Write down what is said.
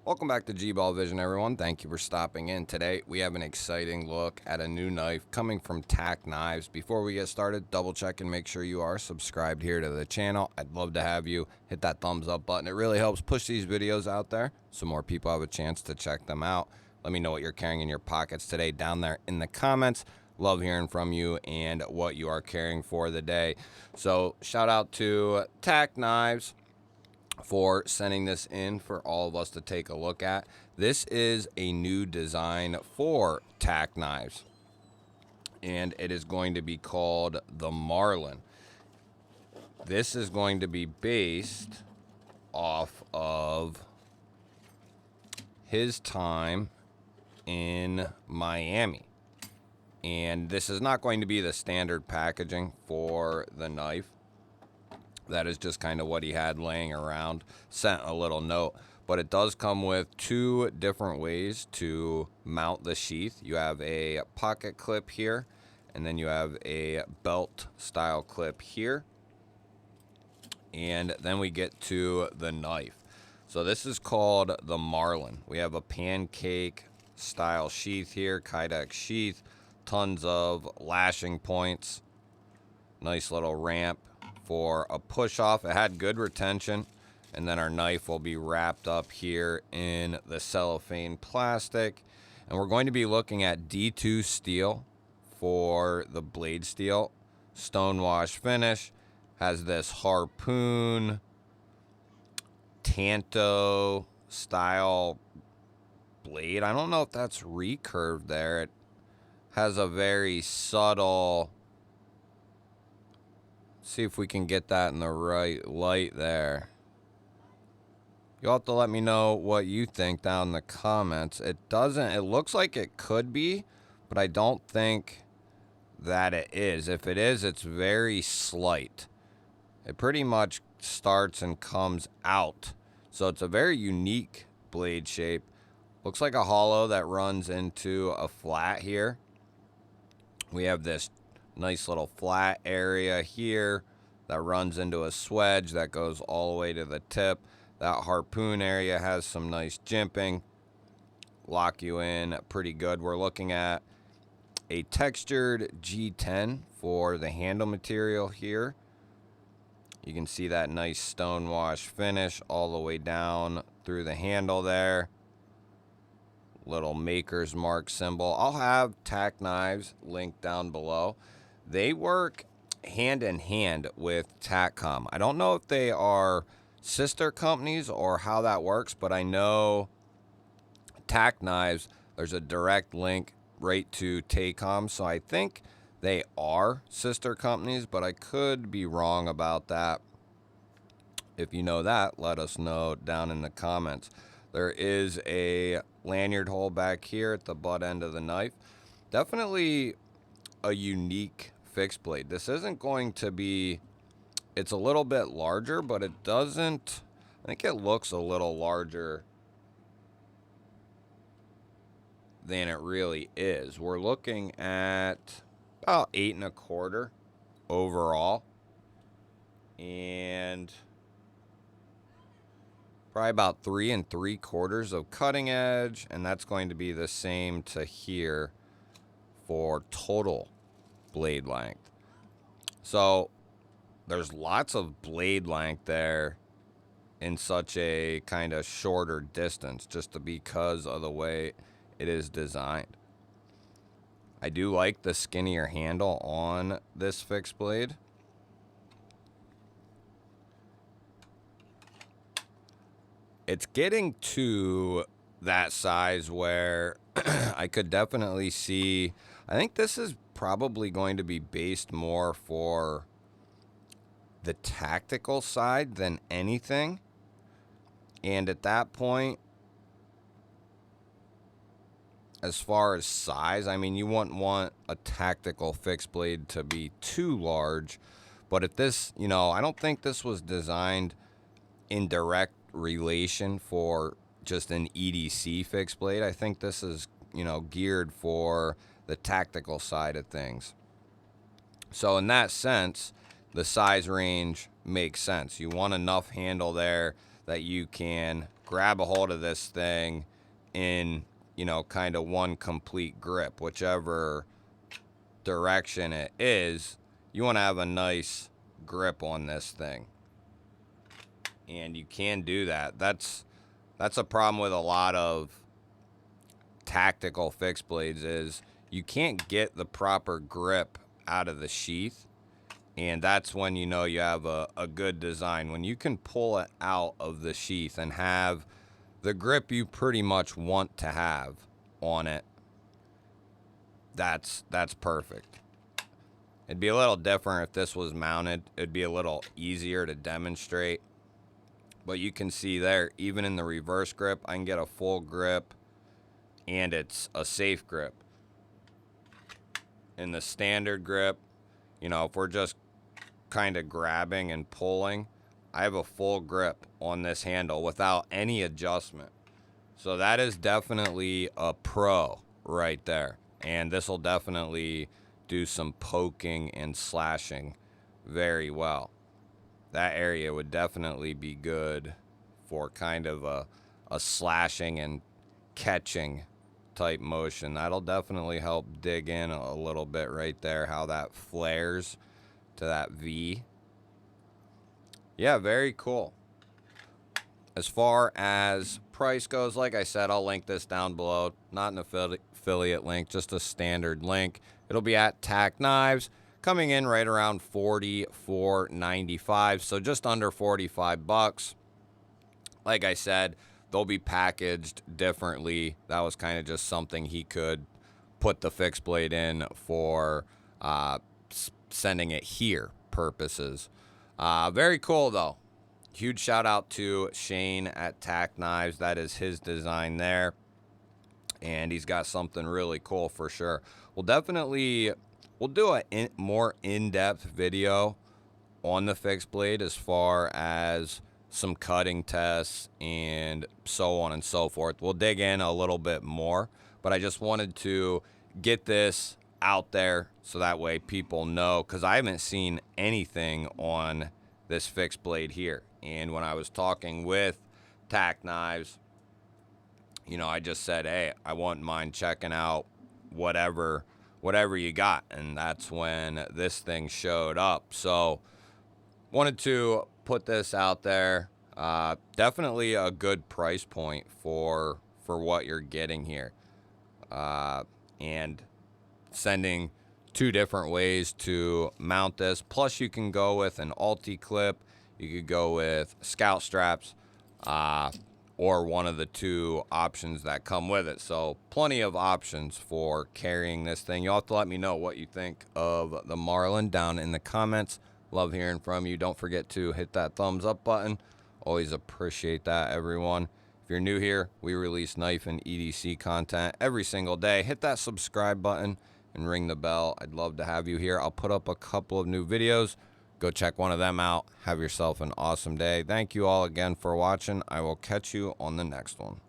Welcome back to G-Ball Vision, everyone. Thank you for stopping in. Today, we have an exciting look at a new knife coming from Tac Knives. Before we get started, double check and make sure you are subscribed here to the channel. I'd love to have you hit that thumbs up button. It really helps push these videos out there so more people have a chance to check them out. Let me know what you're carrying in your pockets today down there in the comments. Love hearing from you and what you are carrying for the day. So, shout out to Tac Knives for sending this in for all of us to take a look at. This is a new design for Tac Knives, and it is going to be called the Marlin. This is going to be based off of his time in Miami. And this is not going to be the standard packaging for the knife. That is just kind of what he had laying around. Sent a little note. But it does come with two different ways to mount the sheath. You have a pocket clip here, and then you have a belt style clip here. And then we get to the knife. So this is called the Marlin. We have a pancake style sheath here, Kydex sheath. Tons of lashing points. Nice little ramp for a push off. It had good retention, and then our knife will be wrapped up here in the cellophane plastic, and we're going to be looking at D2 steel for the blade steel. Stonewash finish. Has this harpoon Tanto style blade. I don't know if that's recurved there. It has a very subtle, see if we can get that in the right light there. You'll have to let me know what you think down in the comments. It looks like it could be, but I don't think that it is. If it is, it's very slight. It pretty much starts and comes out. So it's a very unique blade shape. Looks like a hollow that runs into a flat here. We have this nice little flat area here that runs into a swedge that goes all the way to the tip. That harpoon area has some nice jimping. Lock you in pretty good. We're looking at a textured G10 for the handle material here. You can see that nice stonewash finish all the way down through the handle there. Little maker's mark symbol. I'll have Tac Knives linked down below. They work hand in hand with TacCom. I don't know if they are sister companies or how that works, but I know Tac Knives, there's a direct link right to TacCom, so I think they are sister companies, but I could be wrong about that. If you know that, let us know down in the comments. There is a lanyard hole back here at the butt end of the knife. Definitely a unique fixed blade. This isn't going to be, it's a little bit larger, but it doesn't, I think it looks a little larger than it really is. We're looking at about 8 1/4 overall, and probably about 3 3/4 of cutting edge, and that's going to be the same to here for total blade length. So there's lots of blade length there in such a kind of shorter distance, just because of the way it is designed. I do like the skinnier handle on this fixed blade. It's getting to that size where I could definitely see, I think this is probably going to be based more for the tactical side than anything. And at that point, as far as size, I mean, you wouldn't want a tactical fixed blade to be too large. But if this, I don't think this was designed in direct relation for just an EDC fixed blade. I think this is, geared for the tactical side of things. So in that sense, the size range makes sense. You want enough handle there that you can grab a hold of this thing in, you know, kind of one complete grip, whichever direction it is. You want to have a nice grip on this thing, and you can do that. That's a problem with a lot of tactical fixed blades, is you can't get the proper grip out of the sheath, and that's when you know you have a good design. When you can pull it out of the sheath and have the grip you pretty much want to have on it, that's perfect. It'd be a little different if this was mounted. It'd be a little easier to demonstrate. But you can see there, even in the reverse grip, I can get a full grip, and it's a safe grip. In the standard grip, you know, if we're just kind of grabbing and pulling, I have a full grip on this handle without any adjustment. So that is definitely a pro right there. And this will definitely do some poking and slashing very well. That area would definitely be good for kind of a slashing and catching type motion. That'll definitely help dig in a little bit right there, how that flares to that V. Yeah, very cool. As far as price goes, like I said, I'll link this down below. Not an affiliate link, just a standard link. It'll be at Tac Knives, coming in right around $44.95, so just under 45 bucks. Like I said, they'll be packaged differently. That was kind of just something he could put the fixed blade in for sending it here purposes. Very cool though. Huge shout out to Shane at Tac Knives. That is his design there, and he's got something really cool for sure. We'll do a more in-depth video on the fixed blade as far as some cutting tests and so on and so forth. We'll dig in a little bit more, but I just wanted to get this out there so that way people know, because I haven't seen anything on this fixed blade here. And when I was talking with Tac Knives, you know, I just said, hey, I wouldn't mind checking out whatever you got, and that's when this thing showed up. So wanted to put this out there. Definitely a good price point for what you're getting here, and sending two different ways to mount this. Plus you can go with an ulti clip, you could go with scout straps, or one of the two options that come with it. So plenty of options for carrying this thing. You'll have to let me know what you think of the Marlin down in the comments. Love hearing from you. Don't forget to hit that thumbs up button. Always appreciate that, everyone. If you're new here, we release knife and EDC content every single day. Hit that subscribe button and ring the bell. I'd love to have you here. I'll put up a couple of new videos. Go check one of them out. Have yourself an awesome day. Thank you all again for watching. I will catch you on the next one.